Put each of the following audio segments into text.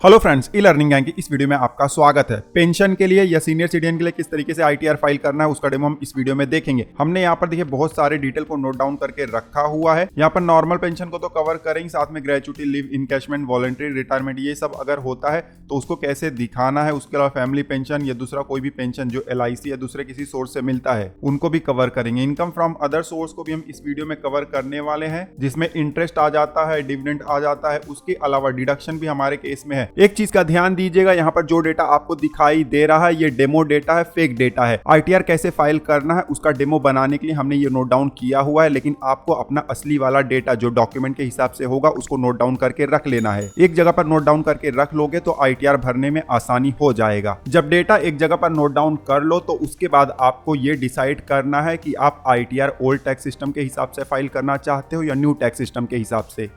Hello friends, e learning gang की इस video में आपका स्वागत है। पेंशन के लिए या सीनियर सिटीजन के लिए किस तरीके से आईटीआर फाइल करना है उसका डेमो हम इस वीडियो में देखेंगे। हमने यहाँ पर देखिए बहुत सारे डिटेल को नोट डाउन करके रखा हुआ है। यहाँ पर नॉर्मल पेंशन को तो कवर करेंगे, साथ में gratuity, leave encashment, voluntary retirement, ये सब अगर होता है तो उसको कैसे दिखाना है। उसके अलावा फैमिली पेंशन या दूसरा कोई भी पेंशन जो LIC या दूसरे किसी सोर्स से मिलता है उनको भी कवर करेंगे। इनकम फ्रॉम अदर सोर्स को भी हम इस वीडियो में कवर करने वाले हैं, जिसमें इंटरेस्ट आ जाता है, डिविडेंड आ जाता है, उसके अलावा डिडक्शन भी हमारे केस में है। एक चीज का ध्यान दीजिएगा, यहाँ पर जो डेटा आपको दिखाई दे रहा है ये डेमो डेटा है, फेक डेटा है। आईटीआर कैसे फाइल करना है उसका डेमो बनाने के लिए हमने ये नोट डाउन किया हुआ है, लेकिन आपको अपना असली वाला डेटा जो डॉक्यूमेंट के हिसाब से होगा उसको नोट डाउन करके रख लेना है। एक जगह पर नोट डाउन करके रख लोगे तो आईटीआर भरने में आसानी हो जाएगा। जब डेटा एक जगह पर नोट डाउन कर लो तो उसके बाद आपको ये डिसाइड करना है कि आप आईटीआर ओल्ड टैक्स सिस्टम के हिसाब से फाइल करना चाहते हो या न्यू टैक्स सिस्टम के हिसाब से।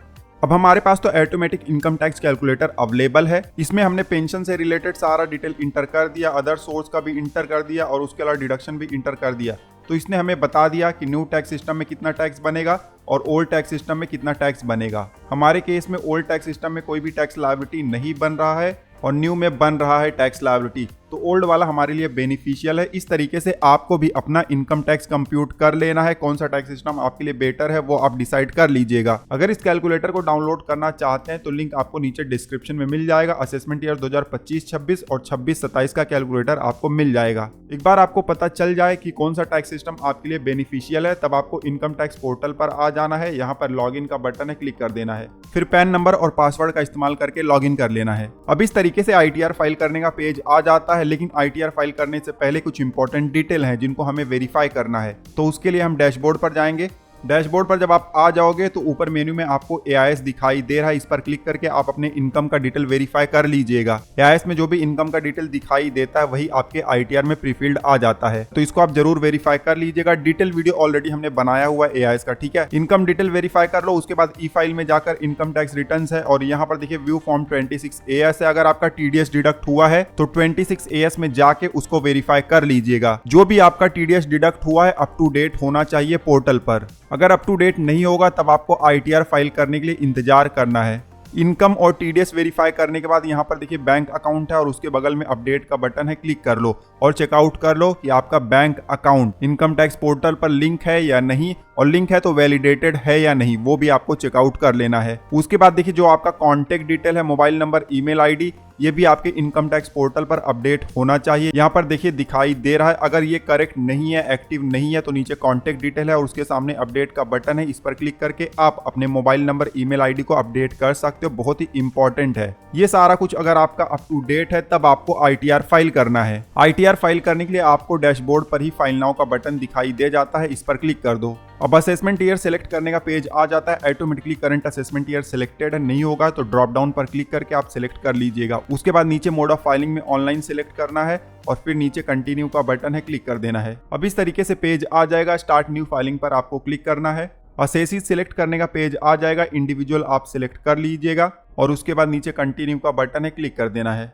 अब हमारे पास तो automatic income tax calculator available है। इसमें हमने पेंशन से रिलेटेड सारा डिटेल इंटर कर दिया, अदर सोर्स का भी इंटर कर दिया और उसके अलावा डिडक्शन भी इंटर कर दिया। तो इसने हमें बता दिया कि न्यू टैक्स सिस्टम में कितना टैक्स बनेगा और ओल्ड टैक्स सिस्टम में कितना टैक्स बनेगा। हमारे केस में ओल्ड टैक्स सिस्टम में कोई भी टैक्स लायबिलिटी नहीं बन रहा है और न्यू में बन रहा है टैक्स लायबिलिटी, तो ओल्ड वाला हमारे लिए बेनिफिशियल है। इस तरीके से आपको भी अपना इनकम टैक्स कंप्यूट कर लेना है। कौन सा टैक्स सिस्टम आपके लिए बेटर है वो आप डिसाइड कर लीजिएगा। अगर इस कैलकुलेटर को डाउनलोड करना चाहते हैं तो लिंक आपको नीचे डिस्क्रिप्शन में मिल जाएगा। असेसमेंट ईयर 2025-26 और 26-27 का कैलकुलेटर आपको मिल जाएगा। एक बार आपको पता चल जाए कि कौन सा टैक्स सिस्टम आपके लिए बेनिफिशियल है, तब आपको इनकम टैक्स पोर्टल पर आ जाना है। यहाँ पर लॉग इन का बटन है, क्लिक कर देना है, फिर पैन नंबर और पासवर्ड का इस्तेमाल करके लॉग इन कर लेना है। अब इस तरीके से आईटीआर फाइल करने का पेज आ जाता है, लेकिन आईटीआर फाइल करने से पहले कुछ इंपॉर्टेंट डिटेल हैं जिनको हमें वेरीफाई करना है। तो उसके लिए हम डैशबोर्ड पर जाएंगे। डैशबोर्ड पर जब आप आ जाओगे तो ऊपर मेन्यू में आपको AIS दिखाई दे रहा है, इस पर क्लिक करके आप अपने इनकम का डिटेल वेरीफाई कर लीजिएगा। AIS में जो भी इनकम का डिटेल दिखाई देता है वही आपके आईटीआर में प्रीफिल्ड आ जाता है, तो इसको आप जरूर वेरीफाई कर लीजिएगा। डिटेल वीडियो ऑलरेडी हमने बनाया हुआ है AIS का, ठीक है। इनकम डिटेल वेरीफाई कर लो, उसके बाद ई फाइल में जाकर इनकम टैक्स रिटर्न है और यहाँ पर देखिए व्यू फॉर्म 26AS है। अगर आपका TDS डिडक्ट हुआ है तो 26AS में जाके उसको वेरीफाई कर लीजिएगा। जो भी आपका TDS डिडक्ट हुआ है अप टू डेट होना चाहिए पोर्टल पर। अगर अप टू डेट नहीं होगा तब आपको आईटीआर फाइल करने के लिए इंतजार करना है। इनकम और TDS वेरीफाई करने के बाद यहाँ पर देखिए बैंक अकाउंट है और उसके बगल में अपडेट का बटन है, क्लिक कर लो और चेकआउट कर लो कि आपका bank account income tax portal पर लिंक है या नहीं, और लिंक है तो वैलिडेटेड है या नहीं, वो भी आपको चेकआउट कर लेना है। उसके बाद देखिए जो आपका कॉन्टेक्ट डिटेल है, मोबाइल नंबर, ईमेल ID, ये भी आपके इनकम टैक्स पोर्टल पर अपडेट होना चाहिए। यहाँ पर देखिए दिखाई दे रहा है। अगर ये करेक्ट नहीं है, एक्टिव नहीं है, तो नीचे कॉन्टेक्ट डिटेल है और उसके सामने अपडेट का बटन है, इस पर क्लिक करके आप अपने मोबाइल नंबर, ईमेल ID को अपडेट कर सकते हो। बहुत ही इंपॉर्टेंट है ये सारा कुछ। अगर आपका अप टू डेट है तब आपको आईटीआर फाइल करना है। आईटीआर फाइल करने के लिए आपको डैशबोर्ड पर ही फाइल नाउ का बटन दिखाई दे जाता है, इस पर क्लिक कर दो। अब असेसमेंट ईयर सेलेक्ट करने का पेज आ जाता है। Automatically current assessment year selected नहीं होगा तो ड्रॉप डाउन पर क्लिक करके आप सिलेक्ट कर लीजिएगा। उसके बाद नीचे मोड ऑफ फाइलिंग में ऑनलाइन सिलेक्ट करना है और फिर नीचे कंटिन्यू का बटन है, क्लिक कर देना है। अब इस तरीके से पेज आ जाएगा। स्टार्ट न्यू फाइलिंग पर आपको क्लिक करना है। असेसिस सिलेक्ट करने का पेज आ जाएगा। इंडिविजुअल आप सिलेक्ट कर लीजिएगा और उसके बाद नीचे कंटिन्यू का बटन है, क्लिक कर देना है।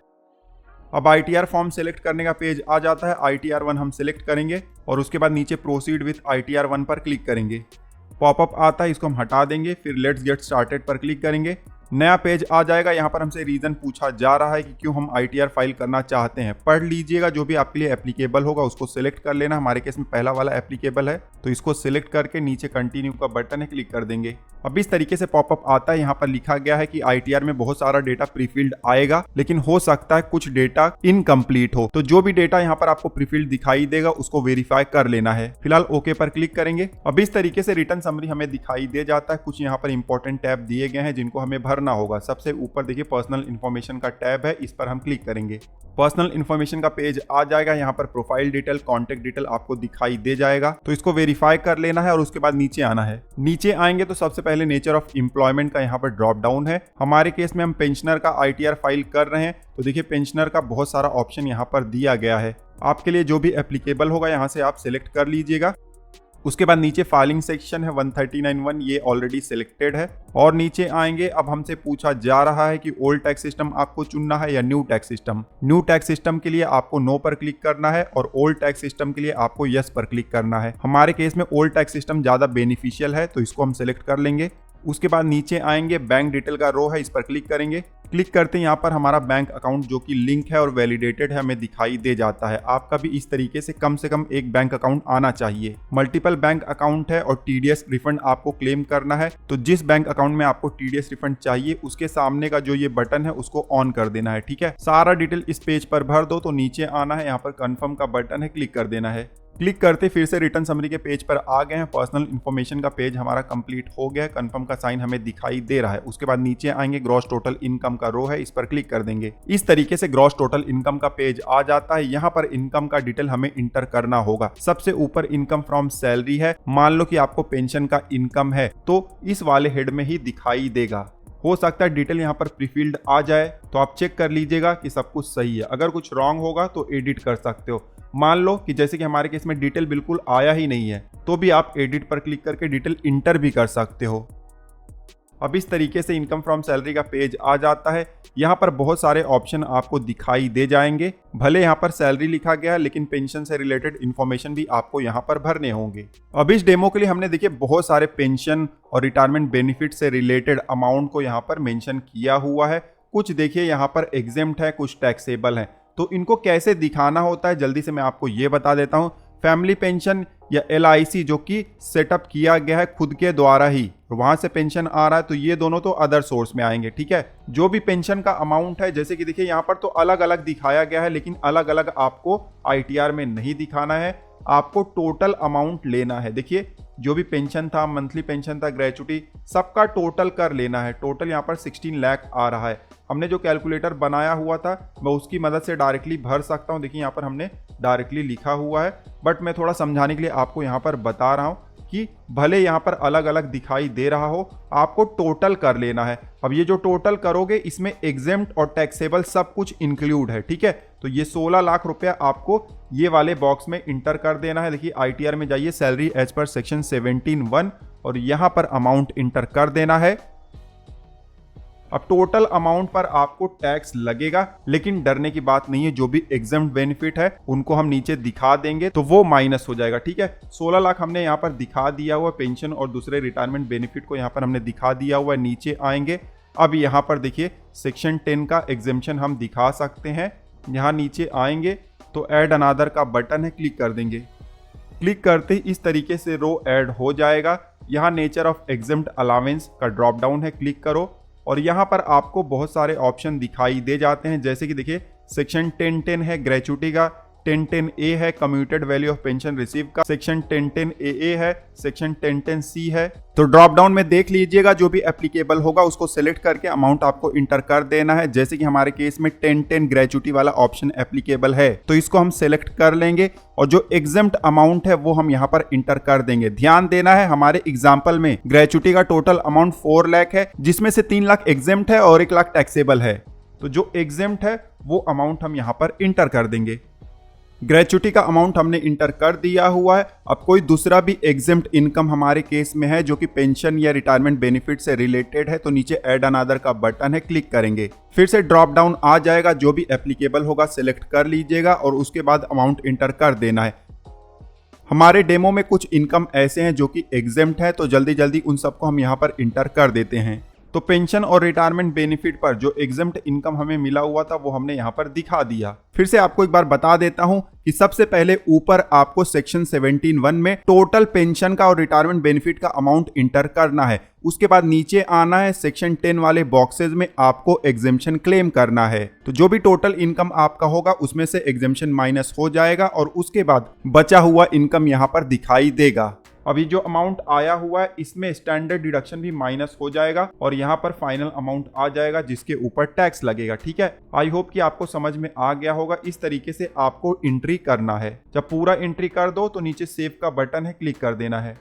अब आईटीआर फॉर्म सेलेक्ट करने का पेज आ जाता है। ITR 1 हम सिलेक्ट करेंगे और उसके बाद नीचे प्रोसीड विथ ITR 1 पर क्लिक करेंगे। पॉपअप आता है, इसको हम हटा देंगे, फिर लेट्स गेट स्टार्टेड पर क्लिक करेंगे। नया पेज आ जाएगा। यहाँ पर हमसे रीजन पूछा जा रहा है कि क्यों हम आईटीआर फाइल करना चाहते हैं। पढ़ लीजिएगा, जो भी आपके लिए एप्लीकेबल होगा उसको सिलेक्ट कर लेना। हमारे केस में पहला वाला एप्लीकेबल है तो इसको सिलेक्ट करके नीचे कंटिन्यू का बटन है, क्लिक कर देंगे। अब इस तरीके से पॉपअप आता है। यहाँ पर लिखा गया है कि आईटीआर में बहुत सारा डेटा प्रीफिल्ड आएगा, लेकिन हो सकता है कुछ डेटा इनकम्प्लीट हो, तो जो भी डेटा यहाँ पर आपको प्रीफिल्ड दिखाई देगा उसको वेरीफाई कर लेना है। फिलहाल ओके पर क्लिक करेंगे। अब इस तरीके से रिटर्न समरी हमें दिखाई दे जाता है। कुछ यहाँ पर इंपॉर्टेंट टैब दिए गए हैं जिनको हमें भरना होगा। सबसे ऊपर देखिए पर्सनल इन्फॉर्मेशन का टैब है, इस पर हम क्लिक करेंगे। पर्सनल इन्फॉर्मेशन का पेज आ जाएगा। यहाँ पर प्रोफाइल डिटेल, कॉन्टेक्ट डिटेल आपको दिखाई दे जाएगा, तो इसको वेरीफाई कर लेना है और उसके बाद नीचे आना है। नीचे आएंगे तो सबसे पहले नेचर ऑफ एम्प्लॉयमेंट का यहाँ पर ड्रॉप डाउन है। हमारे केस में हम पेंशनर का आईटीआर फाइल कर रहे हैं, तो देखिए पेंशनर का बहुत सारा ऑप्शन यहाँ पर दिया गया है। आपके लिए जो भी एप्लीकेबल होगा यहाँ से आप सिलेक्ट कर लीजिएगा। उसके बाद नीचे फाइलिंग सेक्शन है 139(1), ये ऑलरेडी सिलेक्टेड है। और नीचे आएंगे, अब हमसे पूछा जा रहा है कि ओल्ड टैक्स सिस्टम आपको चुनना है या new tax system. New tax system के लिए आपको नो पर क्लिक करना है और ओल्ड टैक्स सिस्टम के लिए आपको यस पर क्लिक करना है। हमारे केस में ओल्ड टैक्स सिस्टम ज्यादा बेनिफिशियल है तो इसको हम सिलेक्ट कर लेंगे। उसके बाद नीचे आएंगे, बैंक डिटेल का रो है, इस पर क्लिक करेंगे। क्लिक करते हैं यहाँ पर हमारा बैंक अकाउंट जो कि लिंक है और वैलिडेटेड है हमें दिखाई दे जाता है। आपका भी इस तरीके से कम एक बैंक अकाउंट आना चाहिए। मल्टीपल बैंक अकाउंट है और टीडीएस रिफंड आपको क्लेम करना है, तो जिस बैंक अकाउंट में आपको टीडीएस रिफंड चाहिए उसके सामने का जो ये बटन है उसको ऑन कर देना है। ठीक है, सारा डिटेल इस पेज पर भर दो तो नीचे आना है, यहाँ पर कंफर्म का बटन है, क्लिक कर देना है। क्लिक करते फिर से रिटर्न समरी के पेज पर आ गए हैं। पर्सनल इन्फॉर्मेशन का पेज हमारा कंप्लीट हो गया है, कंफर्म का साइन हमें दिखाई दे रहा है। उसके बाद नीचे आएंगे, ग्रॉस टोटल इनकम का रो है, इस पर क्लिक कर देंगे। इस तरीके से ग्रॉस टोटल इनकम का पेज आ जाता है। यहाँ पर इनकम का डिटेल हमें इंटर करना होगा। सबसे ऊपर इनकम फ्रॉम सैलरी है। मान लो कि आपको पेंशन का इनकम है तो इस वाले हेड में ही दिखाई देगा। हो सकता है डिटेल यहाँ पर प्रीफिल्ड आ जाए, तो आप चेक कर लीजिएगा कि सब कुछ सही है। अगर कुछ रॉन्ग होगा तो एडिट कर सकते हो। मान लो कि जैसे कि हमारे केस में डिटेल बिल्कुल आया ही नहीं है, तो भी आप एडिट पर क्लिक करके डिटेल इंटर भी कर सकते हो। अब इस तरीके से इनकम फ्रॉम सैलरी का पेज आ जाता है। यहाँ पर बहुत सारे ऑप्शन आपको दिखाई दे जाएंगे। भले यहाँ पर सैलरी लिखा गया है लेकिन पेंशन से रिलेटेड इन्फॉर्मेशन भी आपको यहाँ पर भरने होंगे। अब इस डेमो के लिए हमने देखिए बहुत सारे पेंशन और रिटायरमेंट बेनिफिट से रिलेटेड अमाउंट को यहाँ पर मेंशन किया हुआ है। कुछ देखिए यहाँ पर एग्जेम्प्ट है, कुछ टैक्सेबल है। तो इनको कैसे दिखाना होता है जल्दी से मैं आपको ये बता देता हूँ। फैमिली पेंशन या LIC जो कि सेटअप किया गया है खुद के द्वारा ही, वहां से पेंशन आ रहा है, तो ये दोनों तो अदर सोर्स में आएंगे। ठीक है, जो भी पेंशन का अमाउंट है, जैसे कि देखिए यहाँ पर तो अलग अलग दिखाया गया है, लेकिन अलग अलग आपको ITR में नहीं दिखाना है, आपको टोटल अमाउंट लेना है। देखिए जो भी पेंशन था, मंथली पेंशन था, ग्रेचुटी, सबका टोटल कर लेना है। टोटल यहाँ पर 16 लाख आ रहा है। हमने जो कैलकुलेटर बनाया हुआ था मैं उसकी मदद से डायरेक्टली भर सकता हूँ। देखिए यहाँ पर हमने डायरेक्टली लिखा हुआ है, बट मैं थोड़ा समझाने के लिए आपको यहाँ पर बता रहा हूँ कि भले यहाँ पर अलग अलग दिखाई दे रहा हो, आपको टोटल कर लेना है। अब ये जो टोटल करोगे इसमें एग्जेम्प्ट और टैक्सेबल सब कुछ इंक्लूड है। ठीक है, तो ये 16 लाख रुपया आपको ये वाले बॉक्स में इंटर कर देना है। देखिए ITR में जाइए, सैलरी एज पर सेक्शन 17(1) और यहाँ पर अमाउंट इंटर कर देना है। अब टोटल अमाउंट पर आपको टैक्स लगेगा, लेकिन डरने की बात नहीं है। जो भी एग्जेम्प्ट बेनिफिट है उनको हम नीचे दिखा देंगे तो वो माइनस हो जाएगा। ठीक है, 16 लाख हमने यहाँ पर दिखा दिया हुआ, पेंशन और दूसरे रिटायरमेंट बेनिफिट को यहाँ पर हमने दिखा दिया हुआ है। नीचे आएंगे, अब यहाँ पर देखिए सेक्शन 10 का एग्जेम्पशन हम दिखा सकते हैं। यहाँ नीचे आएंगे तो ऐड अनादर का बटन है, क्लिक कर देंगे। क्लिक करते ही इस तरीके से रो ऐड हो जाएगा। यहाँ नेचर ऑफ एग्जेम्प्ट अलावेंस का ड्रॉप डाउन है, क्लिक करो और यहाँ पर आपको बहुत सारे ऑप्शन दिखाई दे जाते हैं। जैसे कि देखिए सेक्शन 10(10) है ग्रेचुटी का, 10(10)A है commuted value of pension receive का, सेक्शन 10(10)AA है, सेक्शन 10(10)C है। तो ड्रॉप डाउन में देख लीजिएगा जो भी एप्लीकेबल होगा उसको सिलेक्ट करके अमाउंट आपको इंटर कर देना है। जैसे कि हमारे केस में 10(10) ग्रेचुटी वाला ऑप्शन एप्लीकेबल है तो इसको हम सिलेक्ट कर लेंगे और जो एग्जेम्प्ट अमाउंट है वो हम यहाँ पर इंटर कर देंगे। ध्यान देना है हमारे एग्जाम्पल में ग्रेचुटी का टोटल अमाउंट 4 लाख है, जिसमें से 3 लाख एग्जेम्प्ट है और 1 लाख टैक्सेबल है। तो जो एग्जेम्प्ट है वो अमाउंट हम यहाँ पर इंटर कर देंगे। ग्रेचुटी का अमाउंट हमने इंटर कर दिया हुआ है। अब कोई दूसरा भी एग्जेम्प्ट इनकम हमारे केस में है जो कि पेंशन या रिटायरमेंट बेनिफिट से रिलेटेड है, तो नीचे ऐड अनादर का बटन है, क्लिक करेंगे। फिर से ड्रॉप डाउन आ जाएगा, जो भी एप्लीकेबल होगा सिलेक्ट कर लीजिएगा और उसके बाद अमाउंट इंटर कर देना है। हमारे डेमो में कुछ इनकम ऐसे हैं जो कि एग्जेम्प्ट है, तो जल्दी जल्दी उन सबको हम यहाँ पर इंटर कर देते हैं। तो पेंशन और रिटायरमेंट बेनिफिट पर जो एग्जेम्प्ट इनकम हमें मिला हुआ था वो हमने यहाँ पर दिखा दिया। फिर से आपको एक बार बता देता हूँ कि सबसे पहले ऊपर आपको सेक्शन 17(1) में टोटल पेंशन का और रिटायरमेंट बेनिफिट का अमाउंट इंटर करना है। उसके बाद नीचे आना है, सेक्शन 10 वाले बॉक्सेस में आपको एग्जेम्पशन क्लेम करना है। तो जो भी टोटल इनकम आपका होगा उसमें से एग्जेम्पशन माइनस हो जाएगा और उसके बाद बचा हुआ इनकम यहाँ पर दिखाई देगा। अभी जो अमाउंट आया हुआ है इसमें स्टैंडर्ड डिडक्शन भी माइनस हो जाएगा और यहाँ पर फाइनल अमाउंट आ जाएगा जिसके ऊपर टैक्स लगेगा। ठीक है, आई होप कि आपको समझ में आ गया होगा। इस तरीके से आपको एंट्री करना है। जब पूरा एंट्री कर दो तो नीचे सेव का बटन है, क्लिक कर देना है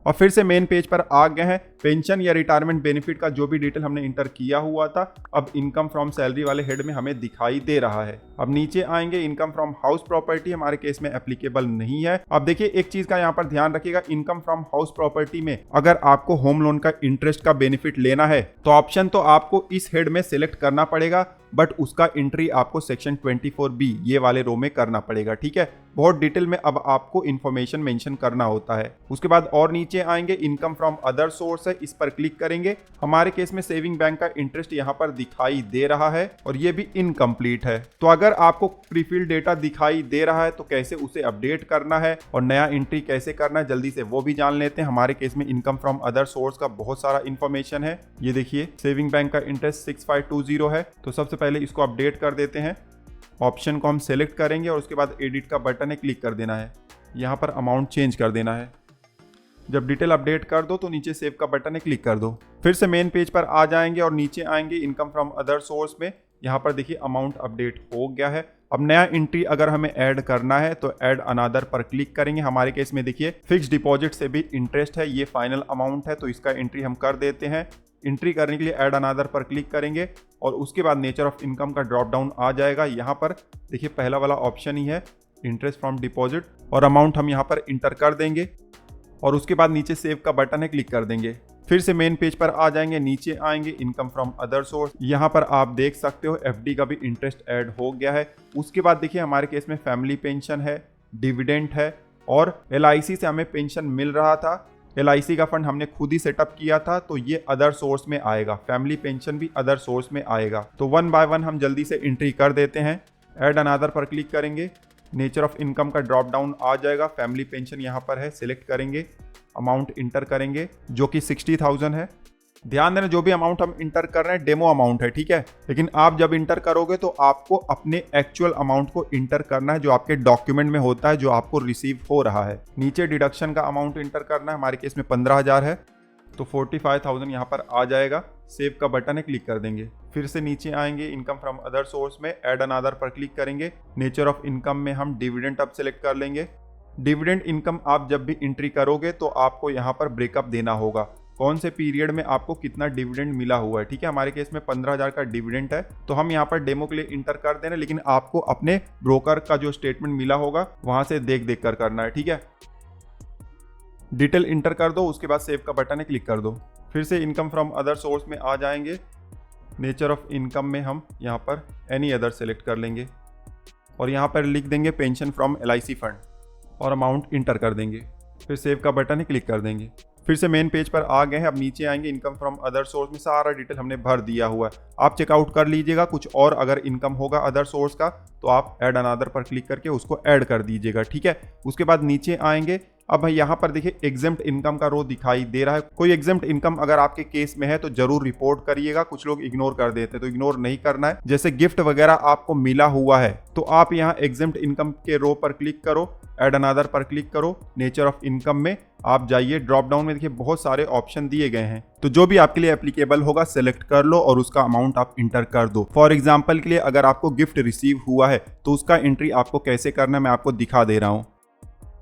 और फिर से मेन पेज पर आ गए हैं। पेंशन या रिटायरमेंट बेनिफिट का जो भी डिटेल हमने इंटर किया हुआ था अब इनकम फ्रॉम सैलरी वाले हेड में हमें दिखाई दे रहा है। अब नीचे आएंगे, इनकम फ्रॉम हाउस प्रॉपर्टी हमारे केस में एप्लीकेबल नहीं है। अब देखिए एक चीज का यहाँ पर ध्यान रखिएगा, इनकम फ्रॉम हाउस प्रॉपर्टी में अगर आपको होम लोन का इंटरेस्ट का बेनिफिट लेना है तो ऑप्शन तो आपको इस हेड में सिलेक्ट करना पड़ेगा, बट उसका एंट्री आपको सेक्शन 24B ये वाले रो में करना पड़ेगा। ठीक है, बहुत डिटेल में अब आपको इन्फॉर्मेशन मेंशन करना होता है। उसके बाद और नीचे आएंगे, income from other source box है इस पर क्लिक करेंगे। हमारे केस में सेविंग बैंक का इंटरेस्ट यहाँ पर दिखाई दे रहा है और ये भी इनकम्प्लीट है। तो अगर आपको प्रीफिल्ड डेटा दिखाई दे रहा है तो कैसे उसे अपडेट करना है और नया एंट्री कैसे करना है जल्दी से वो भी जान लेते हैं। हमारे केस में इनकम फ्रॉम अदर सोर्स का बहुत सारा इन्फॉर्मेशन है। ये देखिए सेविंग बैंक का इंटरेस्ट 6520 है। तो सबसे पहले इसको अपडेट कर देते हैं। ऑप्शन को हम सेलेक्ट करेंगे और उसके बाद एडिट का बटन है, क्लिक कर देना है। यहाँ पर अमाउंट चेंज कर देना है। जब डिटेल अपडेट कर दो तो नीचे सेव का बटन है, क्लिक कर दो। फिर से मेन पेज पर आ जाएंगे और नीचे आएंगे इनकम फ्रॉम अदर सोर्स में। यहाँ पर देखिए अमाउंट अपडेट हो गया है। अब नया एंट्री अगर हमें ऐड करना है तो ऐड अनदर पर क्लिक करेंगे। हमारे केस में देखिए फिक्स डिपॉजिट से भी इंटरेस्ट है, ये फाइनल अमाउंट है तो इसका एंट्री हम कर देते हैं। एंट्री करने के लिए ऐड अनदर पर क्लिक करेंगे और उसके बाद नेचर ऑफ इनकम का ड्रॉप डाउन आ जाएगा। यहाँ पर देखिए पहला वाला ऑप्शन ही है इंटरेस्ट फ्रॉम डिपॉजिट और अमाउंट हम यहाँ पर इंटर कर देंगे और उसके बाद नीचे सेव का बटन है, क्लिक कर देंगे। फिर से मेन पेज पर आ जाएंगे, नीचे आएंगे इनकम फ्रॉम अदर सोर्स। यहाँ पर आप देख सकते हो एफडी का भी इंटरेस्ट ऐड हो गया है। उसके बाद देखिए हमारे केस में फैमिली पेंशन है, डिविडेंड है और एलआईसी से हमें पेंशन मिल रहा था। एलआईसी का फंड हमने खुद ही सेटअप किया था तो ये अदर सोर्स में आएगा। फैमिली पेंशन भी अदर सोर्स में आएगा। तो वन बाय वन हम जल्दी से एंट्री कर देते हैं। ऐड अनदर पर क्लिक करेंगे, नेचर ऑफ इनकम का ड्रॉप डाउन आ जाएगा। फैमिली पेंशन यहाँ पर है, सिलेक्ट करेंगे, अमाउंट इंटर करेंगे जो कि 60,000 है। ध्यान देना जो भी अमाउंट हम इंटर कर रहे हैं डेमो अमाउंट है, ठीक है। लेकिन आप जब इंटर करोगे तो आपको अपने एक्चुअल अमाउंट को इंटर करना है जो आपके डॉक्यूमेंट में होता है, जो आपको रिसीव हो रहा है। नीचे डिडक्शन का अमाउंट इंटर करना है। हमारे केस में 15,000 है तो 45,000 यहाँ पर आ जाएगा। सेव का बटन है, क्लिक कर देंगे। फिर से नीचे आएंगे इनकम फ्रॉम अदर सोर्स में, ऐड अनदर पर क्लिक करेंगे। नेचर ऑफ इनकम में हम डिविडेंड अब सेलेक्ट कर लेंगे। डिविडेंड इनकम आप जब भी एंट्री करोगे तो आपको यहाँ पर ब्रेकअप देना होगा, कौन से पीरियड में आपको कितना डिविडेंड मिला हुआ है, ठीक है। हमारे केस में 15,000 का डिविडेंड है तो हम यहाँ पर डेमो के लिए इंटर कर देना, लेकिन आपको अपने ब्रोकर का जो स्टेटमेंट मिला होगा वहां से देख कर करना है, ठीक है। डिटेल इंटर कर दो, उसके बाद सेव का बटन है, क्लिक कर दो। फिर से इनकम फ्रॉम अदर सोर्स में आ जाएंगे। नेचर ऑफ इनकम में हम यहाँ पर एनी अदर सेलेक्ट कर लेंगे और यहाँ पर लिख देंगे पेंशन फ्रॉम एलआईसी फंड और अमाउंट इंटर कर देंगे। फिर सेव का बटन है, क्लिक कर देंगे। फिर से मेन पेज पर आ गए हैं। अब नीचे आएंगे इनकम फ्रॉम अदर सोर्स में सारा डिटेल हमने भर दिया हुआ है। आप चेकआउट कर लीजिएगा। कुछ और अगर इनकम होगा अदर सोर्स का तो आप ऐड अनदर पर क्लिक करके उसको ऐड कर दीजिएगा, ठीक है। उसके बाद नीचे आएंगे। अब यहाँ पर देखिए एग्जेम्प्ट इनकम का रो दिखाई दे रहा है। कोई एग्जेम्प्ट इनकम अगर आपके केस में है तो जरूर रिपोर्ट करिएगा। कुछ लोग इग्नोर कर देते हैं तो इग्नोर नहीं करना है। जैसे गिफ्ट वगैरह आपको मिला हुआ है तो आप यहाँ एग्जेम्प्ट इनकम के रो पर क्लिक करो, ऐड अनदर पर क्लिक करो। नेचर ऑफ इनकम में आप जाइए, ड्रॉप डाउन में देखिए बहुत सारे ऑप्शन दिए गए हैं तो जो भी आपके लिए एप्लीकेबल होगा सेलेक्ट कर लो और उसका अमाउंट आप इंटर कर दो। फॉर एग्जांपल के लिए अगर आपको गिफ्ट रिसीव हुआ है तो उसका एंट्री आपको कैसे करना है मैं आपको दिखा दे रहा हूँ।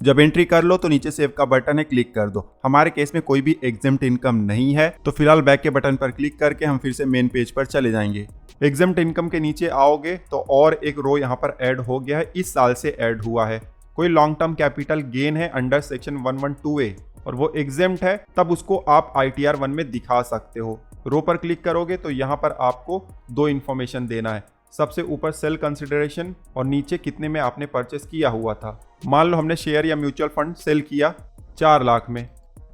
जब एंट्री कर लो तो नीचे सेव का बटन है, क्लिक कर दो। हमारे केस में कोई भी एग्जेम्प्ट इनकम नहीं है तो फिलहाल बैक के बटन पर क्लिक करके हम फिर से मेन पेज पर चले जाएंगे। एग्जेम्प्ट इनकम के नीचे आओगे तो और एक रो यहाँ पर ऐड हो गया है, इस साल से ऐड हुआ है। कोई लॉन्ग टर्म कैपिटल गेन है अंडर सेक्शन 112A और वो एग्जेम्प्ट है तब उसको आप ITR 1 में दिखा सकते हो। रो पर क्लिक करोगे तो यहाँ पर आपको दो इन्फॉर्मेशन देना है। सबसे ऊपर सेल कंसिडरेशन और नीचे कितने में आपने परचेस किया हुआ था। मान लो हमने शेयर या म्यूचुअल फंड सेल किया 4 लाख में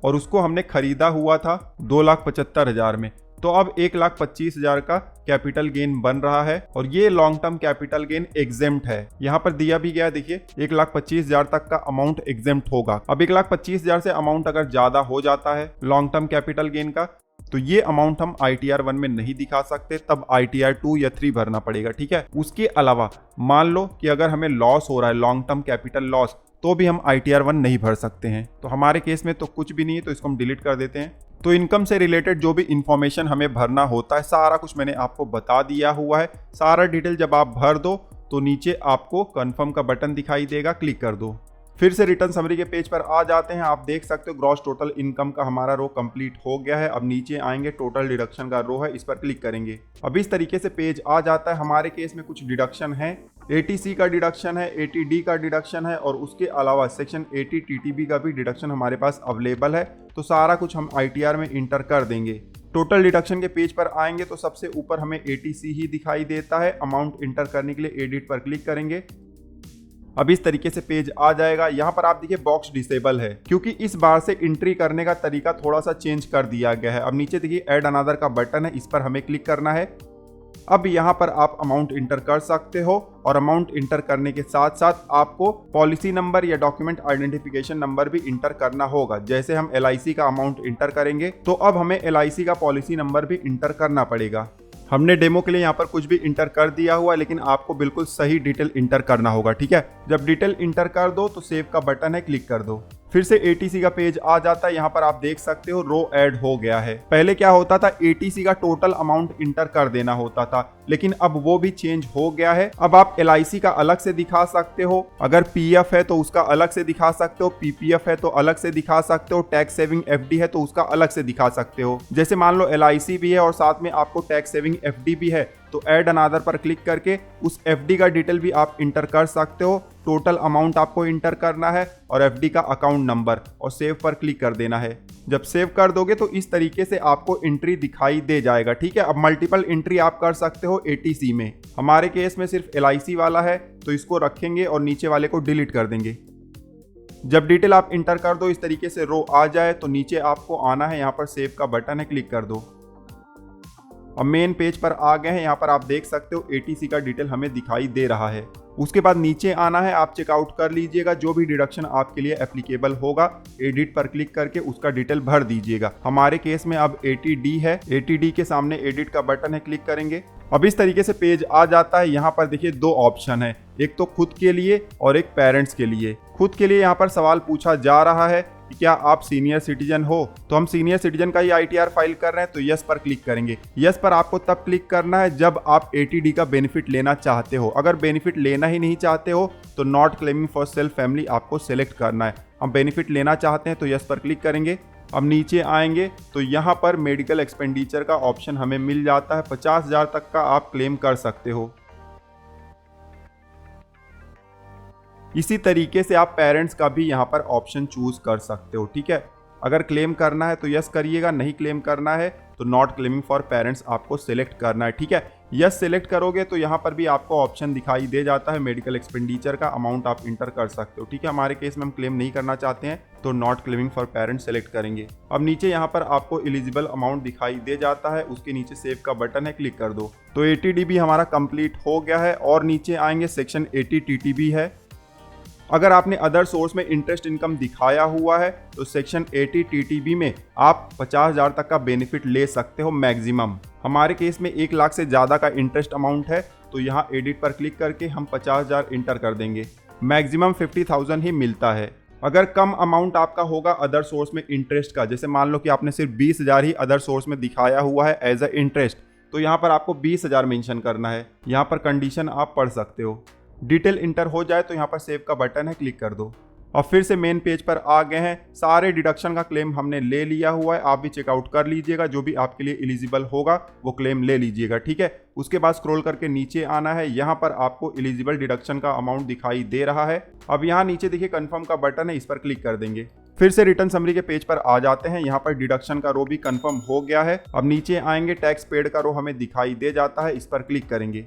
और उसको हमने खरीदा हुआ था 2,75,000 में, तो अब 1,25,000 का कैपिटल गेन बन रहा है और ये long term capital gain exempt है। यहाँ पर दिया भी गया देखिए 1,25,000 तक का अमाउंट एग्जेम्प्ट होगा। अब 1,25,000 से अमाउंट अगर ज्यादा हो जाता है लॉन्ग टर्म कैपिटल गेन का तो ये अमाउंट हम ITR 1 में नहीं दिखा सकते, तब ITR 2 या 3 भरना पड़ेगा, ठीक है। उसके अलावा मान लो कि अगर हमें लॉस हो रहा है, लॉन्ग टर्म कैपिटल लॉस, तो भी हम ITR 1 नहीं भर सकते हैं। तो हमारे केस में तो कुछ भी नहीं है तो इसको हम डिलीट कर देते हैं। तो इनकम से रिलेटेड जो भी इंफॉर्मेशन हमें भरना होता है सारा कुछ मैंने आपको बता दिया हुआ है। सारा डिटेल जब आप भर दो तो नीचे आपको कंफर्म का बटन दिखाई देगा, क्लिक कर दो। फिर से रिटर्न समरी के पेज पर आ जाते हैं। आप देख सकते हो ग्रॉस टोटल इनकम का हमारा रो कंप्लीट हो गया है। अब नीचे आएंगे, टोटल डिडक्शन का रो है, इस पर क्लिक करेंगे। अब इस तरीके से पेज आ जाता है। हमारे केस में कुछ डिडक्शन है, ATC का डिडक्शन है, ATD का डिडक्शन है और उसके अलावा सेक्शन 80 TTB का भी डिडक्शन हमारे पास अवेलेबल है। तो सारा कुछ हम ITR में इंटर कर देंगे। टोटल डिडक्शन के पेज पर आएंगे तो सबसे ऊपर हमें ATC ही दिखाई देता है। अमाउंट इंटर करने के लिए एडिट पर क्लिक करेंगे, अब इस तरीके से पेज आ जाएगा। यहाँ पर आप देखिए बॉक्स डिसेबल है क्योंकि इस बार से एंट्री करने का तरीका थोड़ा सा चेंज कर दिया गया है। अब नीचे देखिए ऐड अनदर का बटन है, इस पर हमें क्लिक करना है। अब यहाँ पर आप अमाउंट इंटर कर सकते हो और अमाउंट इंटर करने के साथ साथ आपको पॉलिसी नंबर या डॉक्यूमेंट आइडेंटिफिकेशन नंबर भी इंटर करना होगा। जैसे हम LIC का अमाउंट इंटर करेंगे तो अब हमें LIC का पॉलिसी नंबर भी इंटर करना पड़ेगा। हमने डेमो के लिए यहाँ पर कुछ भी इंटर कर दिया हुआ है, लेकिन आपको बिल्कुल सही डिटेल इंटर करना होगा। ठीक है, जब डिटेल इंटर कर दो तो सेव का बटन है, क्लिक कर दो। फिर से ATC का पेज आ जाता है। यहाँ पर आप देख सकते हो रो ऐड हो गया है। पहले क्या होता था, ATC का टोटल अमाउंट इंटर कर देना होता था, लेकिन अब वो भी चेंज हो गया है। अब आप LIC का अलग से दिखा सकते हो, अगर PF है तो उसका अलग से दिखा सकते हो, PPF है तो अलग से दिखा सकते हो, टैक्स सेविंग FD है तो उसका अलग से दिखा सकते हो। जैसे मान लो LIC भी है और साथ में आपको टैक्स सेविंग FD भी है, तो ऐड अनदर पर क्लिक करके उस FD का डिटेल भी आप इंटर कर सकते हो। टोटल अमाउंट आपको इंटर करना है और FD का अकाउंट नंबर, और सेव पर क्लिक कर देना है। जब सेव कर दोगे तो इस तरीके से आपको एंट्री दिखाई दे जाएगा। ठीक है, अब मल्टीपल एंट्री आप कर सकते हो ATC में। हमारे केस में सिर्फ LIC वाला है तो इसको रखेंगे और नीचे वाले को डिलीट कर देंगे। जब डिटेल आप इंटर कर दो इस तरीके से रो आ जाए तो नीचे आपको आना है, यहाँ पर सेव का बटन है, क्लिक कर दो। अब मेन पेज पर आ गए हैं। यहाँ पर आप देख सकते हो ATC का डिटेल हमें दिखाई दे रहा है। उसके बाद नीचे आना है, आप चेकआउट कर लीजिएगा, जो भी डिडक्शन आपके लिए एप्लीकेबल होगा एडिट पर क्लिक करके उसका डिटेल भर दीजिएगा। हमारे केस में अब 80D है, 80D के सामने एडिट का बटन है, क्लिक करेंगे। अब इस तरीके से पेज आ जाता है। यहाँ पर देखिए दो ऑप्शन है, एक तो खुद के लिए और एक पेरेंट्स के लिए। खुद के लिए यहाँ पर सवाल पूछा जा रहा है कि क्या आप सीनियर सिटीजन हो, तो हम सीनियर सिटीजन का ही ITR फाइल कर रहे हैं तो यस पर क्लिक करेंगे। यस पर आपको तब क्लिक करना है जब आप 80D का बेनिफिट लेना चाहते हो। अगर बेनिफिट लेना ही नहीं चाहते हो तो not claiming for self family आपको सेलेक्ट करना है। हम बेनिफिट लेना चाहते हैं तो यस पर क्लिक करेंगे। अब नीचे आएंगे तो यहाँ पर मेडिकल एक्सपेंडिचर का ऑप्शन हमें मिल जाता है। 50,000 तक का आप क्लेम कर सकते हो। इसी तरीके से आप पेरेंट्स का भी यहाँ पर ऑप्शन चूज कर सकते हो। ठीक है, अगर क्लेम करना है तो यस करिएगा, नहीं क्लेम करना है तो नॉट क्लेमिंग फॉर पेरेंट्स आपको सिलेक्ट करना है। ठीक है, यस सिलेक्ट करोगे तो यहाँ पर भी आपको ऑप्शन दिखाई दे जाता है, मेडिकल एक्सपेंडिचर का अमाउंट आप इंटर कर सकते हो। ठीक है, हमारे केस में हम क्लेम नहीं करना चाहते हैं तो not claiming for parents select करेंगे। अब नीचे यहाँ पर आपको एलिजिबल अमाउंट दिखाई दे जाता है, उसके नीचे सेव का बटन है, क्लिक कर दो। तो 80D भी हमारा कंप्लीट हो गया है। और नीचे आएंगे सेक्शन 80 TTB है। अगर आपने अदर सोर्स में इंटरेस्ट इनकम दिखाया हुआ है तो सेक्शन 80 TTB में आप 50,000 तक का बेनिफिट ले सकते हो मैक्सिमम। हमारे केस में 1 लाख से ज़्यादा का इंटरेस्ट अमाउंट है तो यहाँ एडिट पर क्लिक करके हम 50,000 इंटर कर देंगे। मैक्सिमम 50,000 ही मिलता है। अगर कम अमाउंट आपका होगा अदर सोर्स में इंटरेस्ट का, जैसे मान लो कि आपने सिर्फ 20,000 ही अदर सोर्स में दिखाया हुआ है एज अ इंटरेस्ट, तो यहाँ पर आपको 20,000 मेंशन करना है। यहाँ पर कंडीशन आप पढ़ सकते हो। डिटेल इंटर हो जाए तो यहाँ पर सेव का बटन है, क्लिक कर दो। और फिर से मेन पेज पर आ गए हैं। सारे डिडक्शन का क्लेम हमने ले लिया हुआ है, आप भी चेकआउट कर लीजिएगा, जो भी आपके लिए एलिजिबल होगा वो क्लेम ले लीजिएगा। ठीक है, उसके बाद स्क्रॉल करके नीचे आना है। यहाँ पर आपको एलिजिबल डिडक्शन का अमाउंट दिखाई दे रहा है। अब यहाँ नीचे देखिए कंफर्म का बटन है, इस पर क्लिक कर देंगे। फिर से रिटर्न समरी के पेज पर आ जाते हैं। यहाँ पर डिडक्शन का रो भी कंफर्म हो गया है। अब नीचे आएंगे, टैक्स पेड का रो हमें दिखाई दे जाता है, इस पर क्लिक करेंगे।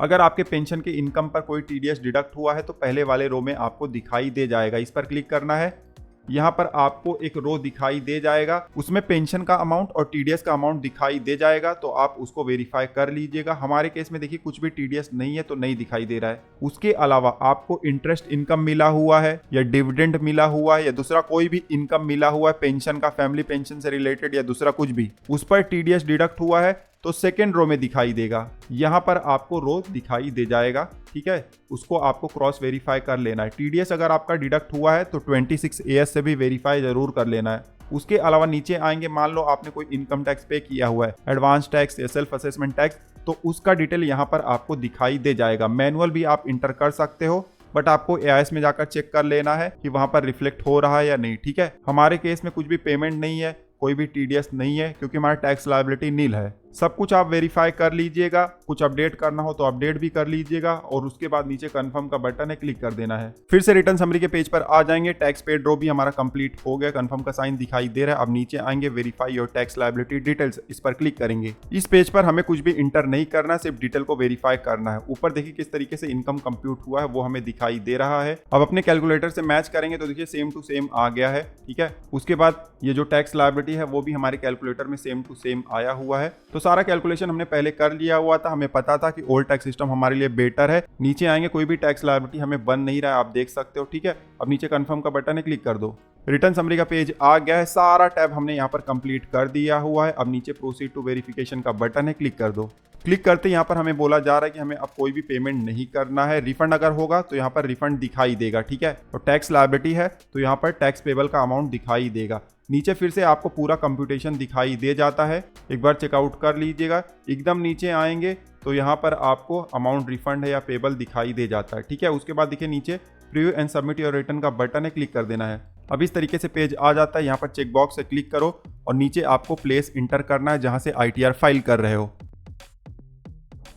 अगर आपके पेंशन के इनकम पर कोई TDS डिडक्ट हुआ है तो पहले वाले रो में आपको दिखाई दे जाएगा, इस पर क्लिक करना है। यहाँ पर आपको एक रो दिखाई दे जाएगा, उसमें पेंशन का अमाउंट और TDS का अमाउंट दिखाई दे जाएगा, तो आप उसको वेरीफाई कर लीजिएगा। हमारे केस में देखिए कुछ भी TDS नहीं है तो नहीं दिखाई दे रहा है। उसके अलावा आपको इंटरेस्ट इनकम मिला हुआ है या डिविडेंड मिला हुआ है या दूसरा कोई भी इनकम मिला हुआ है पेंशन का, फैमिली पेंशन से रिलेटेड या दूसरा कुछ भी, उस पर TDS डिडक्ट हुआ है तो सेकेंड रो में दिखाई देगा। यहाँ पर आपको रो दिखाई दे जाएगा। ठीक है, उसको आपको क्रॉस वेरीफाई कर लेना है। TDS अगर आपका डिडक्ट हुआ है तो 26 AS से भी वेरीफाई जरूर कर लेना है। उसके अलावा नीचे आएंगे, मान लो आपने कोई इनकम टैक्स पे किया हुआ है, एडवांस टैक्स या सेल्फ असेसमेंट टैक्स, तो उसका डिटेल यहाँ पर आपको दिखाई दे जाएगा। मैनुअल भी आप इंटर कर सकते हो, बट आपको AIS में जाकर चेक कर लेना है कि वहां पर रिफ्लेक्ट हो रहा है या नहीं। ठीक है, हमारे केस में कुछ भी पेमेंट नहीं है, कोई भी TDS नहीं है, क्योंकि हमारा टैक्स लायबिलिटी नील है। सब कुछ आप वेरीफाई कर लीजिएगा। कुछ अपडेट करना हो तो अपडेट भी कर लीजिएगा और उसके बाद नीचे कंफर्म का बटन है, क्लिक कर देना है। फिर से रिटर्न समरी के पेज पर आ जाएंगे। टैक्स पेड ड्रॉप भी हमारा कंप्लीट हो गया, कंफर्म का साइन दिखाई दे रहा है। अब नीचे आएंगे verify your tax liability details, इस पर क्लिक करेंगे। इस पेज पर हमें कुछ भी इंटर नहीं करना, सिर्फ डिटेल को वेरीफाई करना है। ऊपर देखिए किस तरीके से इनकम कंप्यूट हुआ है वो हमें दिखाई दे रहा है। अब अपने कैलकुलेटर से मैच करेंगे तो देखिए सेम टू सेम आ गया है, ठीक है। उसके बाद ये जो टैक्स लायबिलिटी है वो भी हमारे कैलकुलेटर में सेम टू सेम आया हुआ है। तो सारा कैलकुलेशन हमने पहले कर लिया हुआ था, हमें पता था कि ओल्ड टैक्स सिस्टम हमारे लिए बेटर है। नीचे आएंगे, कोई भी टैक्स लायबिलिटी हमें बन नहीं रहा है, आप देख सकते हो, ठीक है। अब नीचे कंफर्म का बटन है, क्लिक कर दो। रिटर्न समरी का पेज आ गया है, सारा टैब हमने यहाँ पर कंप्लीट कर दिया हुआ है। अब नीचे प्रोसीड टू वेरिफिकेशन का बटन है, क्लिक कर दो। क्लिक करते यहाँ पर हमें बोला जा रहा है कि हमें अब कोई भी पेमेंट नहीं करना है। रिफंड अगर होगा तो यहाँ पर रिफंड दिखाई देगा, ठीक है। और टैक्स लायबिलिटी है तो यहाँ पर टैक्स पेबल का अमाउंट दिखाई देगा। नीचे फिर से आपको पूरा कंप्यूटेशन दिखाई दे जाता है, एक बार चेकआउट कर लीजिएगा। एकदम नीचे आएंगे तो यहाँ पर आपको अमाउंट रिफंड है या पेबल दिखाई दे जाता है, ठीक है। उसके बाद देखिए नीचे preview and submit your return का बटन है, क्लिक कर देना है। अब इस तरीके से पेज आ जाता है। यहाँ पर चेक बॉक्स से क्लिक करो और नीचे आपको प्लेस इंटर करना है जहाँ से ITR फाइल कर रहे हो।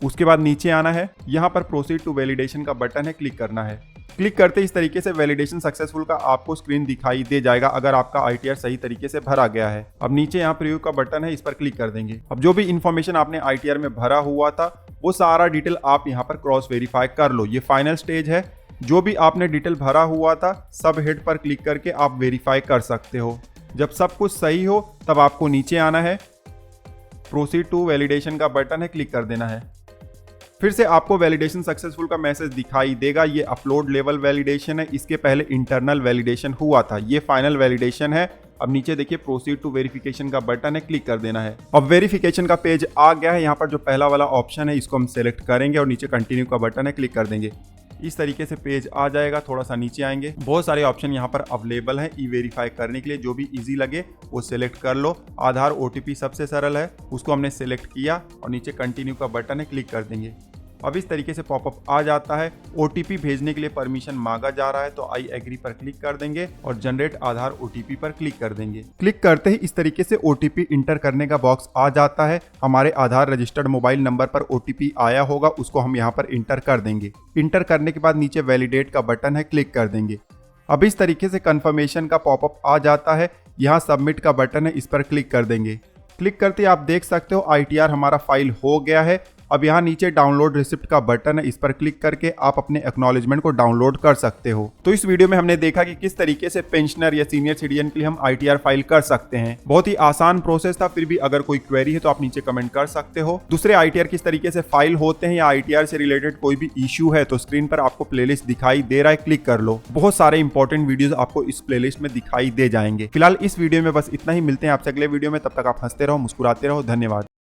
उसके बाद नीचे आना है, यहाँ पर प्रोसीड टू वैलिडेशन का बटन है, क्लिक करना है। क्लिक करते इस तरीके से वैलिडेशन सक्सेसफुल का आपको स्क्रीन दिखाई दे जाएगा अगर आपका ITR सही तरीके से भरा गया है। अब नीचे यहाँ प्रीव्यू का बटन है, इस पर क्लिक कर देंगे। अब जो भी इंफॉर्मेशन आपने ITR में भरा हुआ था वो सारा डिटेल आप यहाँ पर क्रॉस वेरीफाई कर लो। ये फाइनल स्टेज है। जो भी आपने डिटेल भरा हुआ था सब हेड पर क्लिक करके आप वेरीफाई कर सकते हो। जब सब कुछ सही हो तब आपको नीचे आना है, प्रोसीड टू वैलिडेशन का बटन है, क्लिक कर देना है। फिर से आपको वैलिडेशन सक्सेसफुल का मैसेज दिखाई देगा। ये अपलोड लेवल वैलिडेशन है, इसके पहले इंटरनल वैलिडेशन हुआ था, ये फाइनल वैलिडेशन है। अब नीचे देखिए प्रोसीड टू वेरिफिकेशन का बटन है, क्लिक कर देना है। अब वेरिफिकेशन का पेज आ गया है। यहाँ पर जो पहला वाला ऑप्शन है इसको हम सेलेक्ट करेंगे और नीचे कंटिन्यू का बटन है, क्लिक कर देंगे। इस तरीके से पेज आ जाएगा। थोड़ा सा नीचे आएंगे, बहुत सारे ऑप्शन यहाँ पर अवेलेबल है ई वेरीफाई करने के लिए। जो भी इजी लगे वो सिलेक्ट कर लो। आधार OTP सबसे सरल है, उसको हमने सिलेक्ट किया और नीचे कंटिन्यू का बटन है, क्लिक कर देंगे। अब इस तरीके से पॉपअप आ जाता है। OTP भेजने के लिए परमिशन मांगा जा रहा है तो आई एग्री पर क्लिक कर देंगे और जनरेट आधार OTP पर क्लिक कर देंगे। क्लिक करते ही इस तरीके से OTP इंटर करने का बॉक्स आ जाता है। हमारे आधार रजिस्टर्ड मोबाइल नंबर पर OTP आया होगा, उसको हम यहाँ पर इंटर कर देंगे। इंटर करने के बाद नीचे वैलिडेट का बटन है, क्लिक कर देंगे। अब इस तरीके से कंफर्मेशन का पॉपअप आ जाता है। यहाँ सबमिट का बटन है, इस पर क्लिक कर देंगे। क्लिक करते आप देख सकते हो ITR हमारा फाइल हो गया है। अब यहाँ नीचे डाउनलोड रिसिप्ट का बटन है, इस पर क्लिक करके आप अपने एक्नॉलेजमेंट को डाउनलोड कर सकते हो। तो इस वीडियो में हमने देखा कि किस तरीके से पेंशनर या सीनियर सिटीजन के लिए हम ITR फाइल कर सकते हैं। बहुत ही आसान प्रोसेस था, फिर भी अगर कोई क्वेरी है तो आप नीचे कमेंट कर सकते हो। दूसरे ITR किस तरीके से फाइल होते हैं या ITR से रिलेटेड कोई भी इश्यू है तो स्क्रीन पर आपको प्लेलिस्ट दिखाई दे रहा है, क्लिक कर लो। बहुत सारे इंपॉर्टेंट वीडियोस आपको इस प्लेलिस्ट में दिखाई दे जाएंगे। फिलहाल इस वीडियो में बस इतना ही, मिलते हैं आपसे अगले वीडियो में। तब तक आप हंसते रहो, मुस्कुराते रहो। धन्यवाद।